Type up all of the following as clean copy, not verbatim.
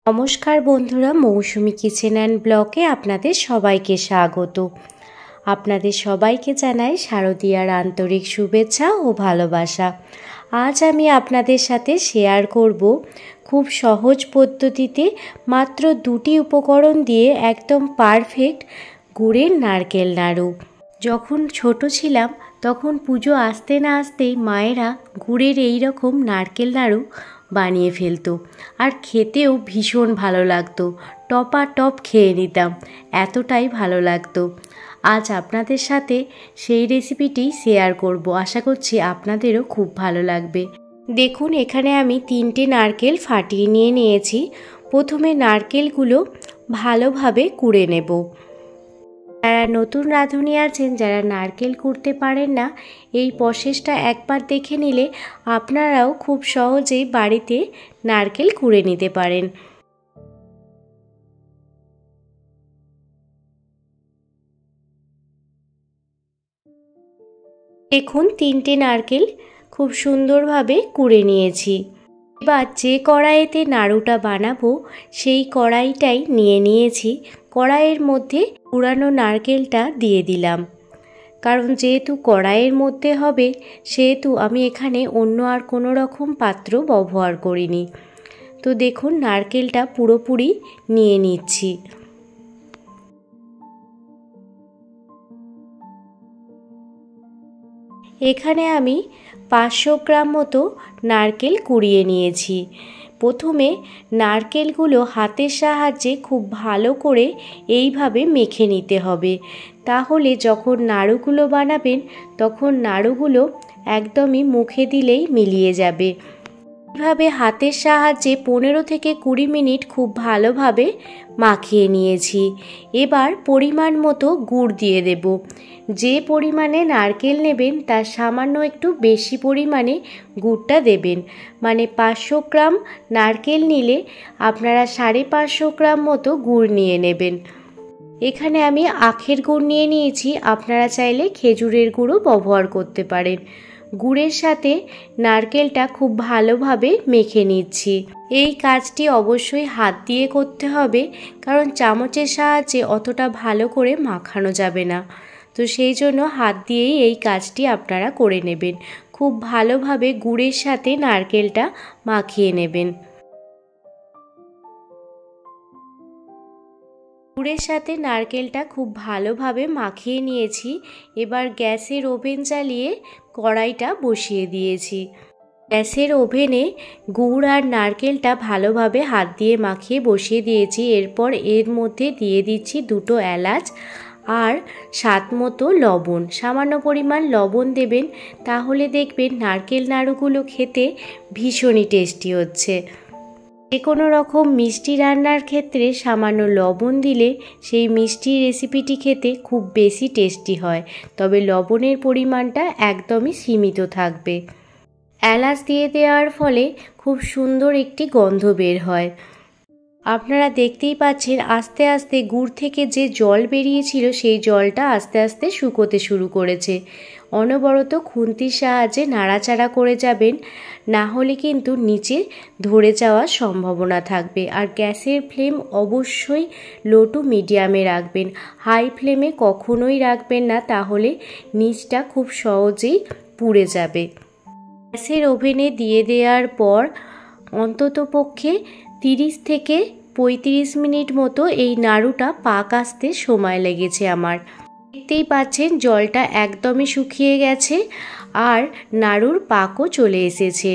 নমস্কার বন্ধুরা, মৌসুমি kitchen and ব্লগে আপনাদের সবাইকে স্বাগত। আপনাদের সবাইকে জানাই শারদীয়ার আন্তরিক শুভেচ্ছা ও ভালোবাসা। আজ আমি আপনাদের সাথে শেয়ার করব খুব সহজ পদ্ধতিতে মাত্র 2টি উপকরণ দিয়ে একদম পারফেক্ট গুড়ের নারকেল নাড়ু। যখন ছোট ছিলাম তখন পুজো আসতে না আসতেই মায়েরা গুড়ের এই রকম নারকেল নাড়ু বানিয়ে ফেলতো, আর খেতেও ভীষণ ভালো লাগতো। টপাটপ খেয়ে নিতাম, এতটাই ভালো লাগতো। আজ আপনাদের সাথে সেই রেসিপিটি শেয়ার করব, আশা করছি আপনাদেরও খুব ভালো লাগবে। দেখুন, এখানে আমি 3টে নারকেল ফাটিয়ে নিয়েছি। প্রথমে নারকেলগুলো ভালোভাবে কুড়ে নেব। যারা নতুন রাঁধুনি আছেন, যারা নারকেল কুড়তে পারেন না, এই প্রসেসটা একবার দেখে নিলে আপনারাও খুব সহজেই বাড়িতে নারকেল কুড়ে নিতে পারেন। দেখুন, 3টে নারকেল খুব সুন্দরভাবে কুড়ে নিয়েছি। এবার যে কড়াইতে নাড়ুটা বানাবো সেই কড়াইটাই নিয়েছি। কড়াইয়ের মধ্যে কুড়ানো নারকেলটা দিয়ে দিলাম। কারণ যেহেতু কড়াইয়ের মধ্যে হবে, সেহেতু আমি এখানে অন্য আর কোনো রকম পাত্র ব্যবহার করিনি। তো দেখুন, নারকেলটা পুরোপুরি নিয়ে নিচ্ছি। এখানে আমি 500 গ্রাম মতো নারকেল কুড়িয়ে নিয়েছি। প্রথমে নারকেলগুলো হাতের সাহায্যে খুব ভালো করে এইভাবে মেখে নিতে হবে, তাহলে যখন নাড়ুগুলো বানাবেন তখন নাড়ুগুলো একদমই মুখে দিলেই মিলিয়ে যাবে। এইভাবে হাতের সাহায্যে 15 থেকে 20 মিনিট খুব ভালোভাবে মাখিয়ে নিয়েছি। এবার পরিমাণ মতো গুড় দিয়ে দেব। যে পরিমাণে নারকেল নেবেন তার সামান্য একটু বেশি পরিমাণে গুড়টা দেবেন। মানে 500 গ্রাম নারকেল নিলে আপনারা 550 গ্রাম মতো গুড় নিয়ে নেবেন। এখানে আমি আখের গুড় নিয়েছি, আপনারা চাইলে খেজুরের গুড়ও ব্যবহার করতে পারেন। গুড়ের সাথে নারকেলটা খুব ভালোভাবে মেখে নিচ্ছি। এই কাজটি অবশ্যই হাত দিয়ে করতে হবে, কারণ চামচের সাহায্যে অতটা ভালো করে মাখানো যাবে না। তো সেই জন্য হাত দিয়েই এই কাজটি আপনারা করে নেবেন। খুব ভালোভাবে গুড়ের সাথে নারকেলটা মাখিয়ে নেবেন। গুড়ের সাথে নারকেলটা খুব ভালোভাবে মাখিয়ে নিয়েছি। এবার গ্যাসের ওভেন চালিয়ে কড়াইটা বসিয়ে দিয়েছি। গ্যাসের ওভেনে গুড় আর নারকেলটা ভালোভাবে হাত দিয়ে মাখিয়ে বসিয়ে দিয়েছি। এরপর এর মধ্যে দিয়ে দিচ্ছি 2টো এলাচ আর স্বাদ মতো লবণ। সামান্য পরিমাণ লবণ দেবেন, তাহলে দেখবেন নারকেল নাড়ুগুলো খেতে ভীষণই টেস্টি হচ্ছে। যে কোনো রকম মিষ্টি রান্নার ক্ষেত্রে সামান্য লবণ দিলে সেই মিষ্টি রেসিপিটি খেতে খুব বেশি টেস্টি হয়, তবে লবণের পরিমাণটা একদমই সীমিত থাকবে। এলাচ দিয়ে দেওয়ার ফলে খুব সুন্দর একটি গন্ধ বের হয়। আপনারা দেখতেই পাচ্ছেন আস্তে আস্তে গুড় থেকে যে জল বেরিয়েছিল সেই জলটা আস্তে আস্তে শুকোতে শুরু করেছে। অনবরত খুন্তির সাহায্যে নাড়াচাড়া করে যাবেন, না হলে কিন্তু নিচে ধরে যাওয়ার সম্ভাবনা থাকবে। আর গ্যাসের ফ্লেম অবশ্যই লো টু মিডিয়ামে রাখবেন, হাই ফ্লেমে কখনোই রাখবেন না, তাহলে নিচটা খুব সহজেই পুড়ে যাবে। গ্যাসের ওভেনে দিয়ে দেওয়ার পর অন্ততপক্ষে 30 থেকে 35 মিনিট মতো এই নাড়ুটা পাক আসতে সময় লেগেছে আমার। দেখতেই পাচ্ছেন জলটা একদমই শুকিয়ে গেছে আর নাড়ুর পাকও চলে এসেছে।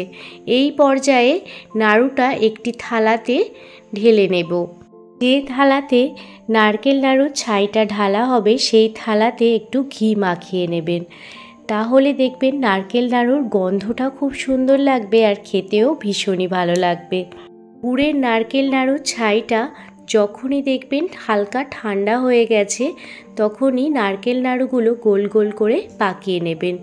এই পর্যায়ে নাড়ুটা একটি থালাতে ঢেলে নেব। যে থালাতে নারকেল নাড়ুর ছাইটা ঢালা হবে সেই থালাতে একটু ঘি মাখিয়ে নেবেন, তাহলে দেখবেন নারকেল নাড়ুর গন্ধটা খুব সুন্দর লাগবে আর খেতেও ভীষণই ভালো লাগবে। গুড়ের নারকেল নাড়ুর ছাইটা যখনই দেখবেন হালকা ঠান্ডা হয়ে গেছে, তখনই নারকেল নাড়ুগুলো গোল গোল করে পাকিয়ে নেবেন।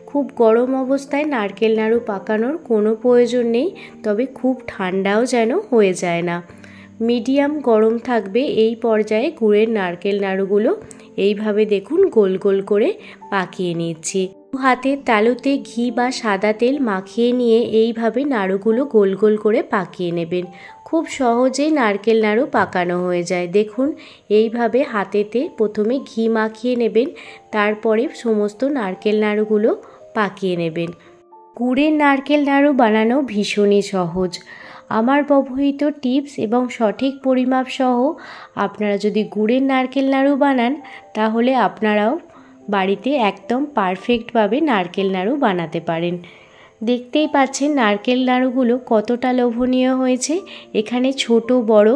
খুব গরম অবস্থায় নারকেল নাড়ু পাকানোর কোনো প্রয়োজন নেই, তবে খুব ঠান্ডাও যেন হয়ে যায় না। মিডিয়াম গরম থাকবে। এই পর্যায়ে গুড়ের নারকেল নাড়ুগুলো এইভাবে দেখুন গোল গোল করে পাকিয়ে নিচ্ছি। হাতের তালুতে ঘি বা সাদা তেল মাখিয়ে নিয়ে এইভাবে নাড়ুগুলো গোল গোল করে পাকিয়ে নেবেন। খুব সহজেই নারকেল নাড়ু পাকানো হয়ে যায়। দেখুন এইভাবে হাতেতে প্রথমে ঘি মাখিয়ে নেবেন, তারপরে সমস্ত নারকেল নাড়ুগুলো পাকিয়ে নেবেন। গুড়ের নারকেল নাড়ু বানানো ভীষণই সহজ। আমার ব্যবহৃত টিপস এবং সঠিক পরিমাপ সহ আপনারা যদি গুড়ের নারকেল নাড়ু বানান তাহলে আপনারাও বাড়িতে একদম পারফেক্টভাবে নারকেল নাড়ু বানাতে পারেন। দেখতেই পাচ্ছেন নারকেল নাড়ুগুলো কতটা লোভনীয় হয়েছে। এখানে ছোট বড়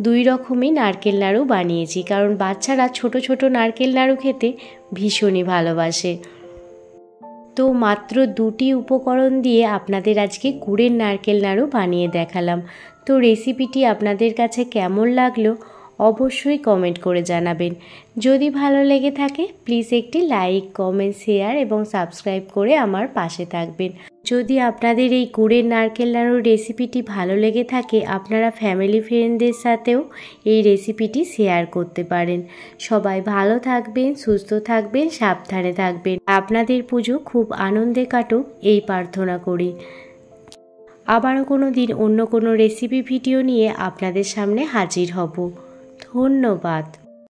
দুই রকমই নারকেল নাড়ু বানিয়েছি, কারণ বাচ্চারা ছোট ছোট নারকেল নাড়ু খেতে ভীষণই ভালোবাসে। তো মাত্র দুটি উপকরণ দিয়ে আপনাদের আজকে গুড়ের নারকেল নাড়ু বানিয়ে দেখালাম। তো রেসিপিটি আপনাদের কাছে কেমন লাগলো অবশ্যই কমেন্ট করে জানাবেন। যদি ভালো লেগে থাকে প্লিজ একটি লাইক, কমেন্ট, শেয়ার এবং সাবস্ক্রাইব করে আমার পাশে থাকবেন। যদি আপনাদের এই গুড়ের নারকেল নাড়ুর রেসিপিটি ভালো লেগে থাকে আপনারা ফ্যামিলি ফ্রেন্ডদের সাথেও এই রেসিপিটি শেয়ার করতে পারেন। সবাই ভালো থাকবেন, সুস্থ থাকবেন, সাবধানে থাকবেন। আপনাদের পুজো খুব আনন্দে কাটুক এই প্রার্থনা করি। আবারও কোনো দিন অন্য কোনো রেসিপি ভিডিও নিয়ে আপনাদের সামনে হাজির হব। ধন্যবাদ।